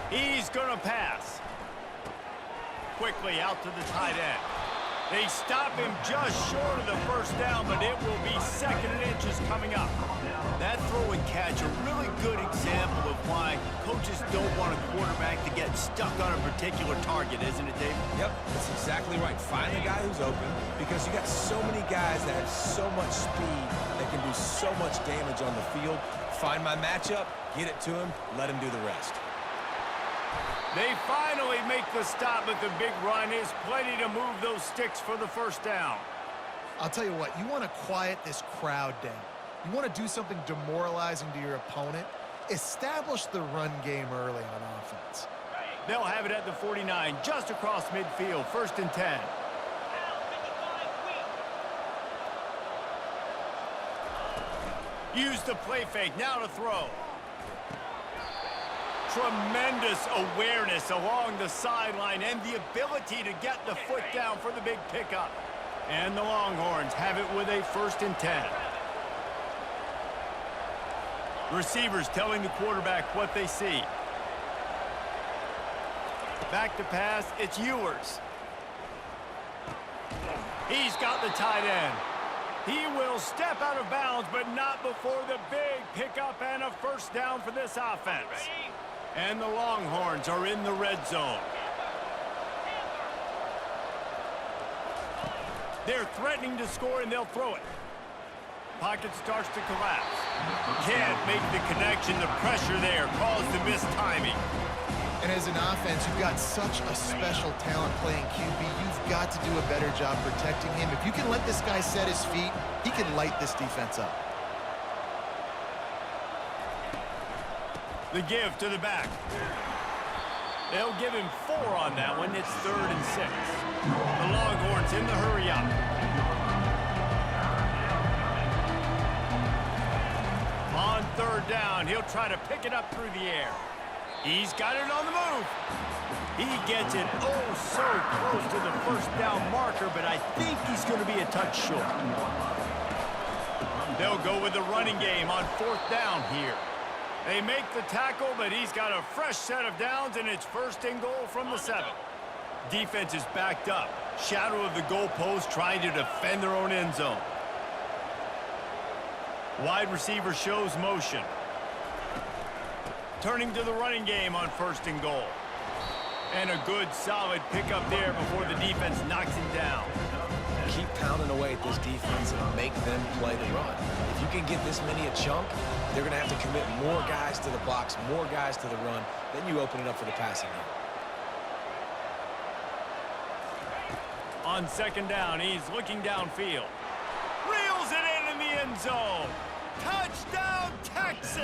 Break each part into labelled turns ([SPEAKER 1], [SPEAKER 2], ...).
[SPEAKER 1] He's going to pass. Quickly out to the tight end. They stop him just short of the first down, but it will be 2nd and inches coming up. That throw and catch, a really good example of why coaches don't want a quarterback to get stuck on a particular target, isn't it, David?
[SPEAKER 2] Yep, that's exactly right. Find the guy who's open, because you got so many guys that have so much speed that can do so much damage on the field. Find my matchup, get it to him, let him do the rest.
[SPEAKER 1] They finally make the stop, but the big run is plenty to move those sticks for the first down.
[SPEAKER 3] I'll tell you what, you want to quiet this crowd down. You want to do something demoralizing to your opponent. Establish the run game early on offense.
[SPEAKER 1] They'll have it at the 49, just across midfield, 1st and 10. Use the play fake, now to throw. Tremendous awareness along the sideline and the ability to get the foot down for the big pickup. And the Longhorns have it with a 1st and 10. Receivers telling the quarterback what they see. Back to pass, it's Ewers. He's got the tight end. He will step out of bounds, but not before the big pickup and a 1st down for this offense. And the Longhorns are in the red zone. They're threatening to score, and they'll throw it. Pocket starts to collapse. Can't make the connection. The pressure there caused the missed timing.
[SPEAKER 3] And as an offense, you've got such a special talent playing QB. You've got to do a better job protecting him. If you can let this guy set his feet, he can light this defense up.
[SPEAKER 1] The give to the back. They'll give him 4 on that one. It's 3rd and 6. The Longhorns in the hurry up. On 3rd down, he'll try to pick it up through the air. He's got it on the move. He gets it oh so close to the 1st down marker, but I think he's going to be a touch short. They'll go with the running game on 4th down here. They make the tackle, but he's got a fresh set of downs, and it's 1st and goal from the 7. Defense is backed up. Shadow of the goalpost trying to defend their own end zone. Wide receiver shows motion. Turning to the running game on 1st and goal. And a good, solid pickup there before the defense knocks him down.
[SPEAKER 2] Keep pounding away at this defense and make them play the run. If you can get this many a chunk, they're going to have to commit more guys to the box, more guys to the run. Then you open it up for the passing game.
[SPEAKER 1] On 2nd down, he's looking downfield. Reels it in the end zone. Touchdown, Texas!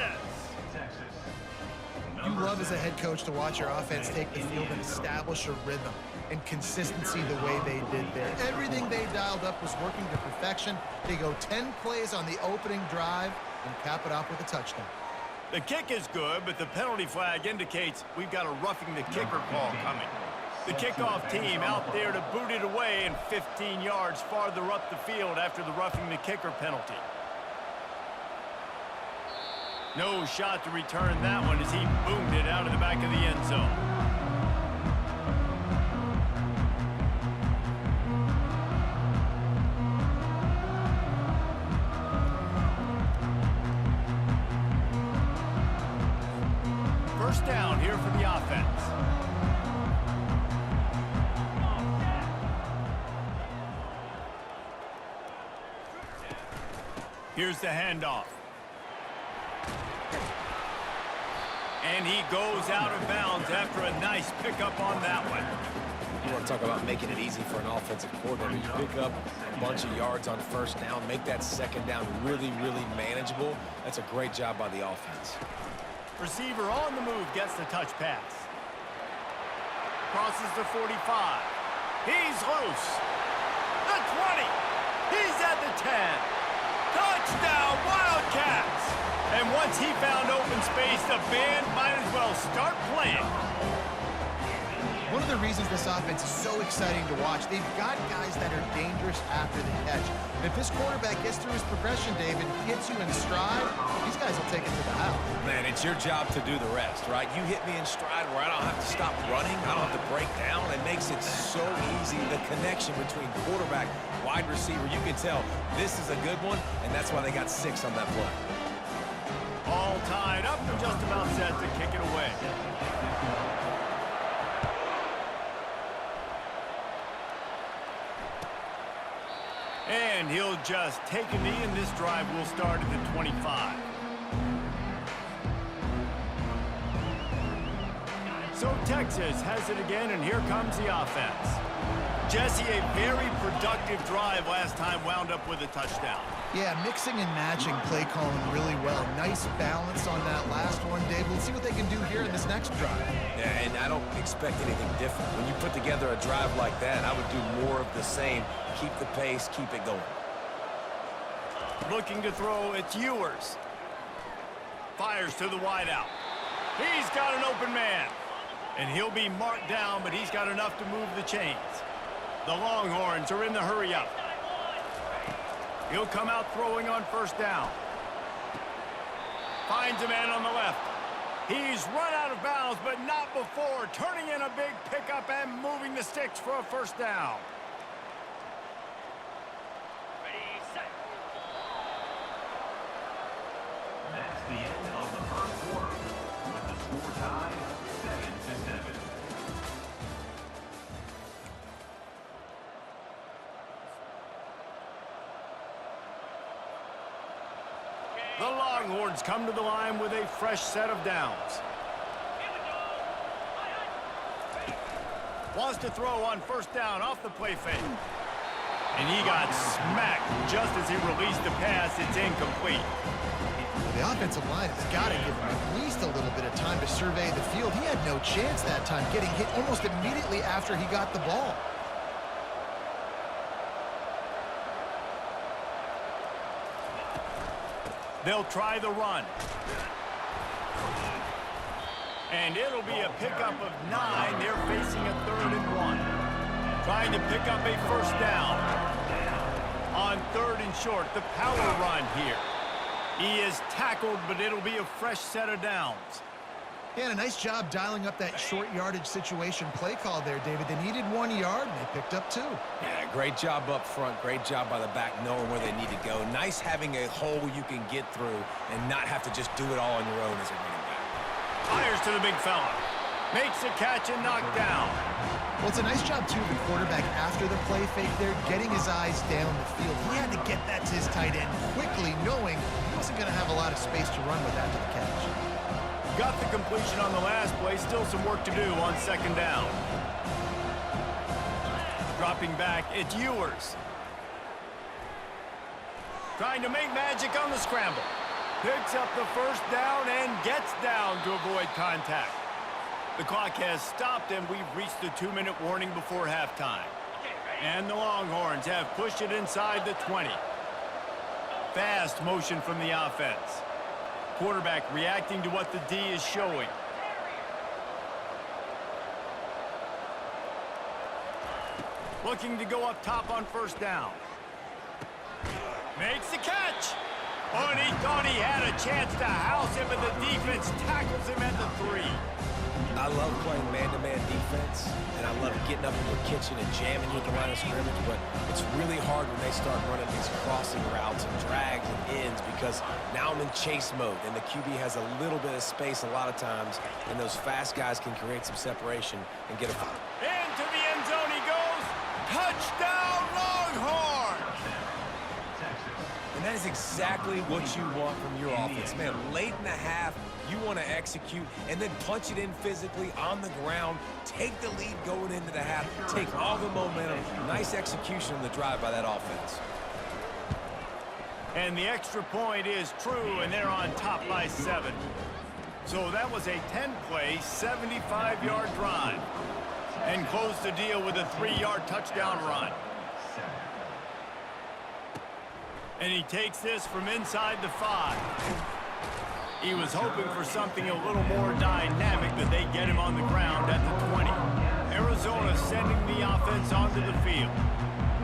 [SPEAKER 3] You love as a head coach to watch your offense take the field and establish a rhythm and consistency the way they did there. Everything they dialed up was working to perfection. They go 10 plays on the opening drive and cap it off with a touchdown.
[SPEAKER 1] The kick is good, but the penalty flag indicates we've got a roughing the kicker call coming. The kickoff team out there to boot it away and 15 yards farther up the field after the roughing the kicker penalty. No shot to return that one as he boomed it out of the back of the end zone. First down here for the offense. Here's the handoff. And he goes out of bounds after a nice pickup on that one.
[SPEAKER 2] You want to talk about making it easy for an offensive coordinator. You pick up a bunch of yards on 1st down, make that 2nd down really, really manageable. That's a great job by the offense.
[SPEAKER 1] Receiver on the move gets the touch pass. Crosses the 45. He's loose. The 20. He's at the 10. Touchdown, Wildcats! And once he found open space, the band might as well start playing.
[SPEAKER 3] One of the reasons this offense is so exciting to watch, they've got guys that are dangerous after the catch. And if this quarterback gets through his progression, David, hits you in stride, these guys will take it to the house.
[SPEAKER 2] Man, and it's your job to do the rest, right? You hit me in stride where I don't have to stop running. I don't have to break down. It makes it so easy. The connection between quarterback, wide receiver, you can tell this is a good one, and that's why they got 6 on that play.
[SPEAKER 1] All tied up and just about set to kick it away. And he'll just take a knee, and this drive will start at the 25. So Texas has it again, and here comes the offense. Jesse, a very productive drive last time, wound up with a touchdown.
[SPEAKER 3] Yeah, mixing and matching play calling really well. Nice balance on that last one, Dave. Let's see what they can do here in this next drive.
[SPEAKER 2] Yeah, and I don't expect anything different. When you put together a drive like that, I would do more of the same. Keep the pace, keep it going.
[SPEAKER 1] Looking to throw, it's Ewers. Fires to the wideout. He's got an open man. And he'll be marked down, but he's got enough to move the chains. The Longhorns are in the hurry-up. He'll come out throwing on first down. Finds a man on the left. He's run out of bounds, but not before turning in a big pickup and moving the sticks for a first down.
[SPEAKER 4] That's the end of the first quarter, with the score tied 7-7.
[SPEAKER 1] The Longhorns come to the line with a fresh set of downs. Wants to throw on first down off the play fake. And he got smacked just as he released the pass. It's incomplete.
[SPEAKER 3] The offensive line has got to give him at least a little bit of time to survey the field. He had no chance that time, getting hit almost immediately after he got the ball.
[SPEAKER 1] They'll try the run. And it'll be a pickup of 9. They're facing a 3rd and 1. Trying to pick up a first down. On 3rd and short, the power run here. He is tackled, but it'll be a fresh set of downs.
[SPEAKER 3] Yeah, and a nice job dialing up that short yardage situation play call there, David. They needed 1 yard, and they picked up 2.
[SPEAKER 2] Yeah, great job up front. Great job by the back knowing where they need to go. Nice having a hole you can get through and not have to just do it all on your own as a running back.
[SPEAKER 1] Fires to the big fella. Makes the catch and knocked down.
[SPEAKER 3] Well, it's a nice job, too, of the quarterback after the play fake there, getting his eyes down the field. He had to get that to his tight end quickly, knowing he wasn't going to have a lot of space to run with after the catch.
[SPEAKER 1] Got the completion on the last play. Still some work to do on 2nd down. Dropping back, it's Ewers. Trying to make magic on the scramble. Picks up the first down and gets down to avoid contact. The clock has stopped, and we've reached the 2-minute warning before halftime. And the Longhorns have pushed it inside the 20. Fast motion from the offense. Quarterback reacting to what the D is showing. Looking to go up top on first down. Makes the catch. Oh, and he thought he had a chance to house him, but the defense tackles him at the 3.
[SPEAKER 2] I love playing man-to-man defense, and I love getting up in the kitchen and jamming you at the line of scrimmage, but it's really hard when they start running these crossing routes and drags and ends because now I'm in chase mode, and the QB has a little bit of space a lot of times, and those fast guys can create some separation and get a foul.
[SPEAKER 1] Into the end zone he goes. Touchdown, Longhorns!
[SPEAKER 2] And that is exactly what you want from your offense. Man, late in the half, you want to execute and then punch it in physically on the ground, take the lead going into the half, take all the momentum. Nice execution on the drive by that offense.
[SPEAKER 1] And the extra point is true, and they're on top by 7. So that was a 10-play, 75-yard drive. And close the deal with a 3-yard touchdown run. And he takes this from inside the 5. He was hoping for something a little more dynamic, but they get him on the ground at the 20. Arizona sending the offense onto the field.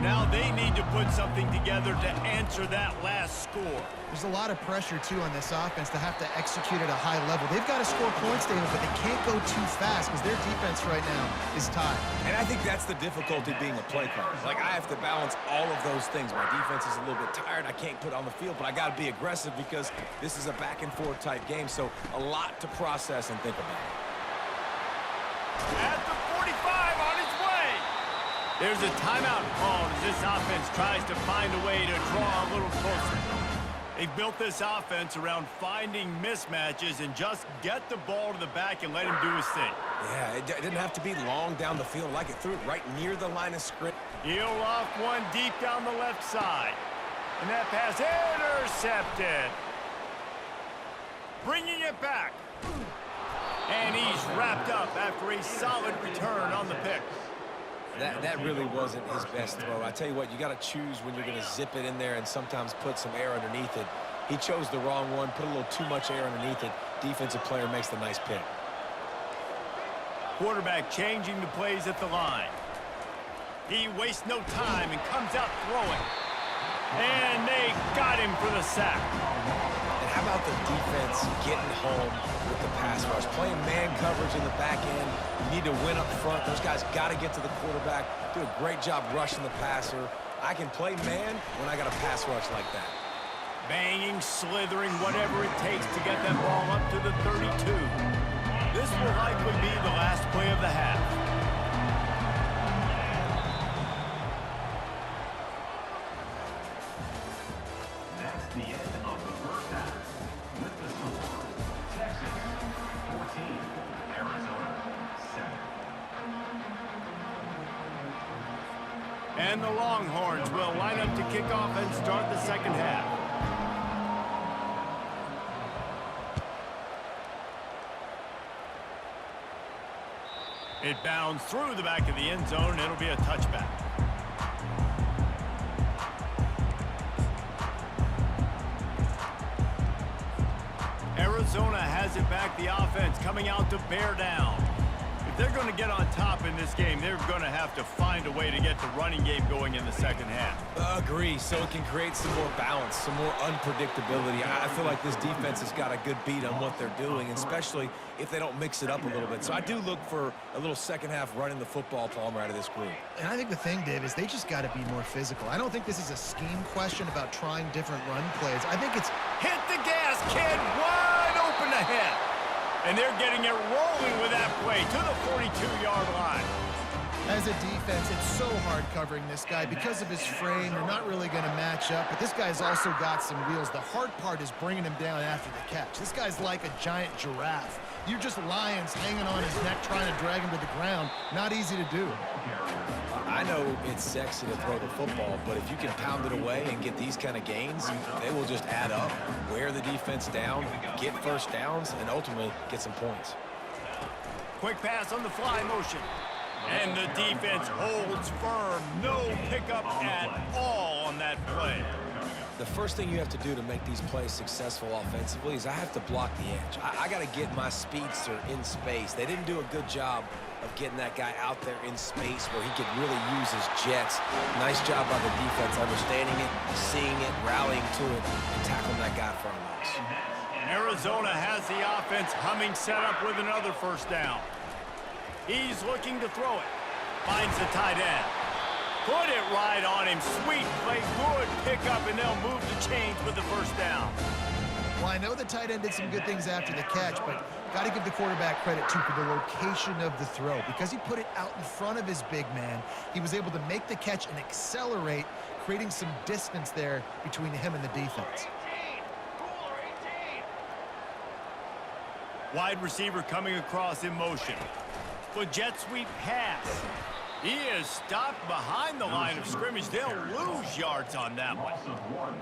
[SPEAKER 1] Now they need to put something together to answer that last score.
[SPEAKER 3] There's a lot of pressure, too, on this offense to have to execute at a high level. They've got to score points, David, but they can't go too fast because their defense right now is tied.
[SPEAKER 2] And I think that's the difficulty being a play caller. Like, I have to balance all of those things. My defense is a little bit tired. I can't put on the field, but I got to be aggressive because this is a back-and-forth type game, so a lot to process and think about.
[SPEAKER 1] At the 45, on its way. There's a timeout called as this offense tries to find a way to draw a little closer. They've built this offense around finding mismatches and just get the ball to the back and let him do his thing.
[SPEAKER 2] Yeah, it didn't have to be long down the field. Like it threw it right near the line of scrimmage.
[SPEAKER 1] He'll off one deep down the left side. And that pass intercepted. Bringing it back. And he's wrapped up after a solid return on the pick.
[SPEAKER 2] That really wasn't his best throw. I tell you what, you got to choose when you're going to zip it in there and sometimes put some air underneath it. He chose the wrong one, put a little too much air underneath it. Defensive player makes the nice pick.
[SPEAKER 1] Quarterback changing the plays at the line. He wastes no time and comes out throwing. And they got him for the sack.
[SPEAKER 2] And how about the defense getting home with the pass rush? Playing man coverage in the back end. You need to win up front. Those guys got to get to the quarterback. Do a great job rushing the passer. I can play man when I got a pass rush like that.
[SPEAKER 1] Banging, slithering, whatever it takes to get that ball up to the 32. This will likely be the last play of the half.
[SPEAKER 4] That's the end of the first half. With the score, Texas 14, Arizona 7.
[SPEAKER 1] And the Longhorns will line up to kick off and start the second half. It bounds through the back of the end zone, and it'll be a touchback. Arizona has it back, the offense coming out to bear down. If they're going to get on top in this game, they're going to have to find a way to get the running game going in the second half.
[SPEAKER 2] Agree, so it can create some more balance, some more unpredictability. I feel like this defense has got a good beat on what they're doing, especially if they don't mix it up a little bit. So I do look for a little second half running the football, Palmer, out of this group.
[SPEAKER 3] And I think the thing, Dave, is they just got to be more physical. I don't think this is a scheme question about trying different run plays. I think it's
[SPEAKER 1] hit the gas, kid, wide open ahead. And they're getting it rolling with that play to the 42-yard line.
[SPEAKER 3] As a defense, it's so hard covering this guy. Because of his frame, they're not really going to match up. But this guy's also got some wheels. The hard part is bringing him down after the catch. This guy's like a giant giraffe. You're just lions hanging on his neck trying to drag him to the ground. Not easy to do.
[SPEAKER 2] I know it's sexy to throw the football, but if you can pound it away and get these kind of gains, they will just add up, wear the defense down, get first downs, and ultimately get some points.
[SPEAKER 1] Quick pass on the fly motion. And the defense holds firm. No pickup at all on that play.
[SPEAKER 2] The first thing you have to do to make these plays successful offensively is I have to block the edge. I got to get my speedster in space. They didn't do a good job of getting that guy out there in space where he could really use his jets. Nice job by the defense, understanding it, seeing it, rallying to it, and tackling that guy for a loss.
[SPEAKER 1] Arizona has the offense humming, set up with another first down. He's looking to throw it. Finds the tight end. Put it right on him. Sweet play, good pickup, and they'll move the chains with the first down.
[SPEAKER 3] Well, I know the tight end did some good things after the catch, but got to give the quarterback credit, too, for the location of the throw. Because he put it out in front of his big man, he was able to make the catch and accelerate, creating some distance there between him and the defense.
[SPEAKER 1] Wide receiver coming across in motion. With jet sweep pass. He is stopped behind the line of scrimmage. They'll lose yards on that one.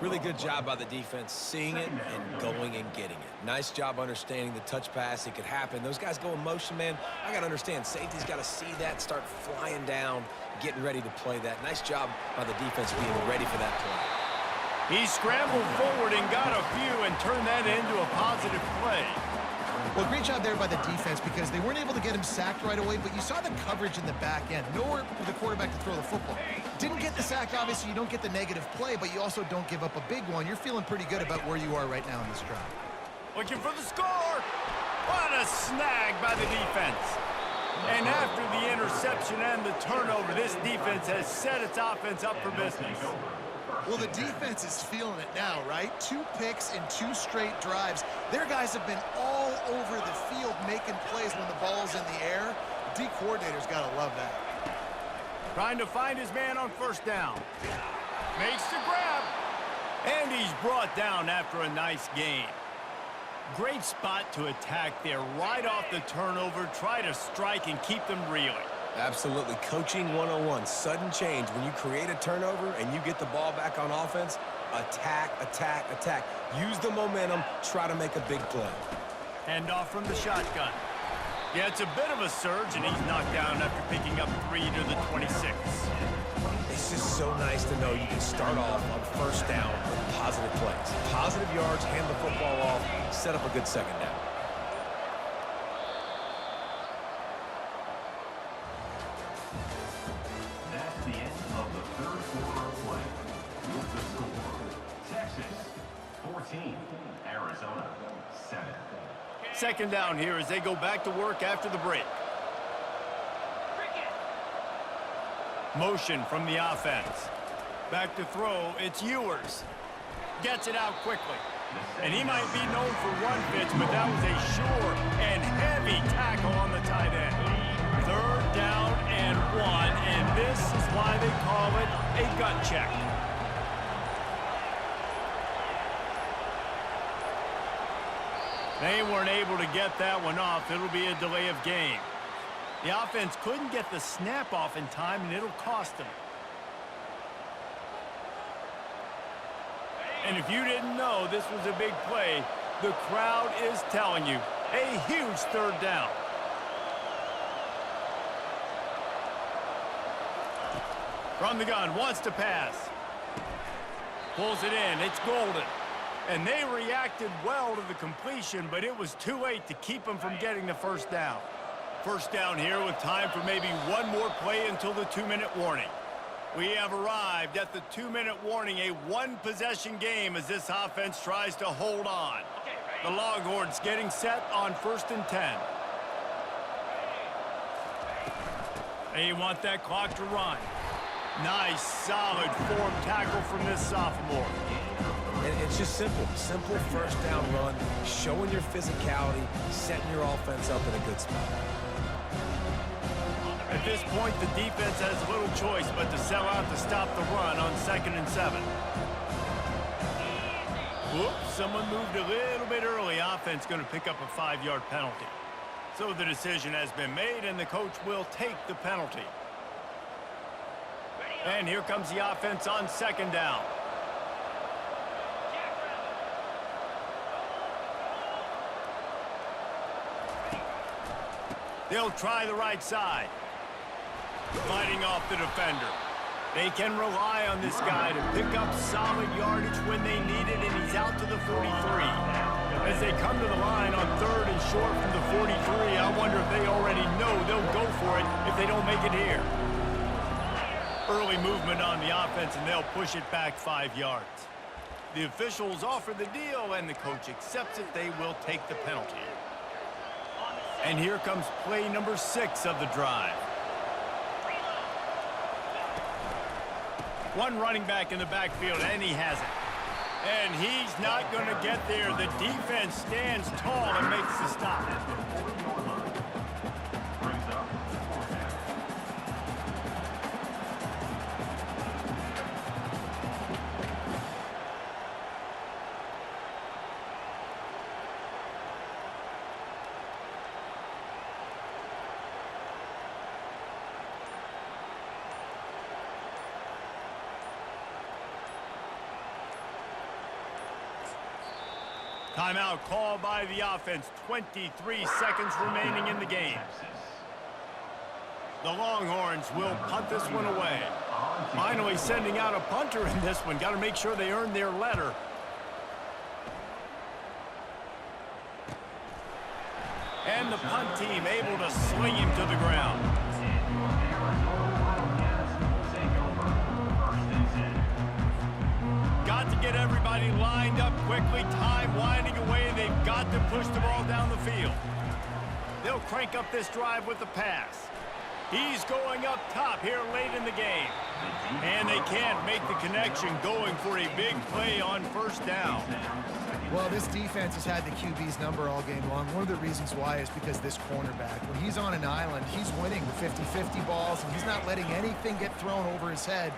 [SPEAKER 2] Really good job by the defense, seeing it and going and getting it. Nice job understanding the touch pass. It could happen. Those guys go in motion, man. I got to understand, safety's got to see that, start flying down, getting ready to play that. Nice job by the defense being ready for that play.
[SPEAKER 1] He scrambled forward and got a few and turned that into a positive play.
[SPEAKER 3] Well, great job there by the defense because they weren't able to get him sacked right away, but you saw the coverage in the back end. Nowhere for the quarterback to throw the football. Didn't get the sack, obviously. You don't get the negative play, but you also don't give up a big one. You're feeling pretty good about where you are right now in this drive.
[SPEAKER 1] Looking for the score. What a snag by the defense. And after the interception and the turnover, this defense has set its offense up for business.
[SPEAKER 3] Well, the defense is feeling it now, right? 2 picks in 2 straight drives. Their guys have been all over the field making plays when the ball's in the air. The D coordinator's got to love that.
[SPEAKER 1] Trying to find his man on first down. Makes the grab. And he's brought down after a nice gain. Great spot to attack there. Right off the turnover, try to strike and keep them reeling.
[SPEAKER 2] Absolutely. Coaching 101. Sudden change. When you create a turnover and you get the ball back on offense, attack, attack, attack. Use the momentum. Try to make a big play.
[SPEAKER 1] Handoff from the shotgun. Gets a bit of a surge, and he's knocked down after picking up 3 to the 26.
[SPEAKER 2] It's just so nice to know you can start off on first down with positive plays. Positive yards, hand the football off, set up a good second down.
[SPEAKER 4] That's the end of the third quarter of play. With the score, Texas 14, Arizona 7.
[SPEAKER 1] Second down here as they go back to work after the break. Motion from the offense. Back to throw, it's Ewers. Gets it out quickly. And he might be known for run fits, but that was a sure and heavy tackle on the tight end. Third down and 1, and this is why they call it a gut check. They weren't able to get that one off. It'll be a delay of game. The offense couldn't get the snap off in time, and it'll cost them. And if you didn't know this was a big play, the crowd is telling you, a huge third down. From the gun, wants to pass. Pulls it in, it's Golden. And they reacted well to the completion, but it was too late to keep them from getting the first down. First down here with time for maybe one more play until the 2-minute warning. We have arrived at the 2-minute warning, a one-possession game as this offense tries to hold on. The Longhorns getting set on 1st and 10. They want that clock to run. Nice, solid form tackle from this sophomore.
[SPEAKER 2] And it's just simple. Simple first down run, showing your physicality, setting your offense up in a good spot.
[SPEAKER 1] At this point, the defense has little choice but to sell out to stop the run on 2nd and 7. Whoops, someone moved a little bit early. Offense going to pick up a 5-yard penalty. So the decision has been made, and the coach will take the penalty. And here comes the offense on 2nd down. They'll try the right side. Fighting off the defender. They can rely on this guy to pick up solid yardage when they need it, and he's out to the 43. As they come to the line on 3rd and short from the 43, I wonder if they already know they'll go for it if they don't make it here. Early movement on the offense, and they'll push it back 5 yards. The officials offer the deal, and the coach accepts it. They will take the penalty. And here comes play number 6 of the drive. One running back in the backfield, and he has it. And he's not going to get there. The defense stands tall and makes the stop. Timeout called by the offense. 23 seconds remaining in the game. The Longhorns will punt this one away. Finally sending out a punter in this one. Got to make sure they earn their letter. And the punt team able to sling him to the ground. get everybody lined up quickly. Time winding away. They've got to push the ball down the field. They'll crank up this drive with the pass. He's going up top here late in the game. And they can't make the connection, going for a big play on first down.
[SPEAKER 3] Well, this defense has had the QB's number all game long. One of the reasons why is because this cornerback, when he's on an island, he's winning the 50-50 balls, and he's not letting anything get thrown over his head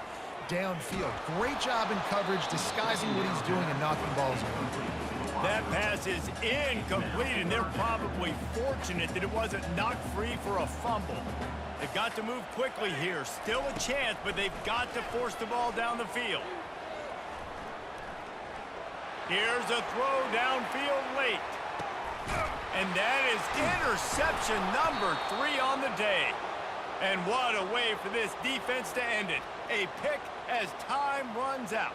[SPEAKER 3] downfield. Great job in coverage, disguising what he's doing and knocking balls away.
[SPEAKER 1] That pass is incomplete, and they're probably fortunate that it wasn't knocked free for a fumble. They've got to move quickly here. Still a chance, but they've got to force the ball down the field. Here's a throw downfield late. And that is interception number 3 on the day. And what a way for this defense to end it. A pick as time runs out.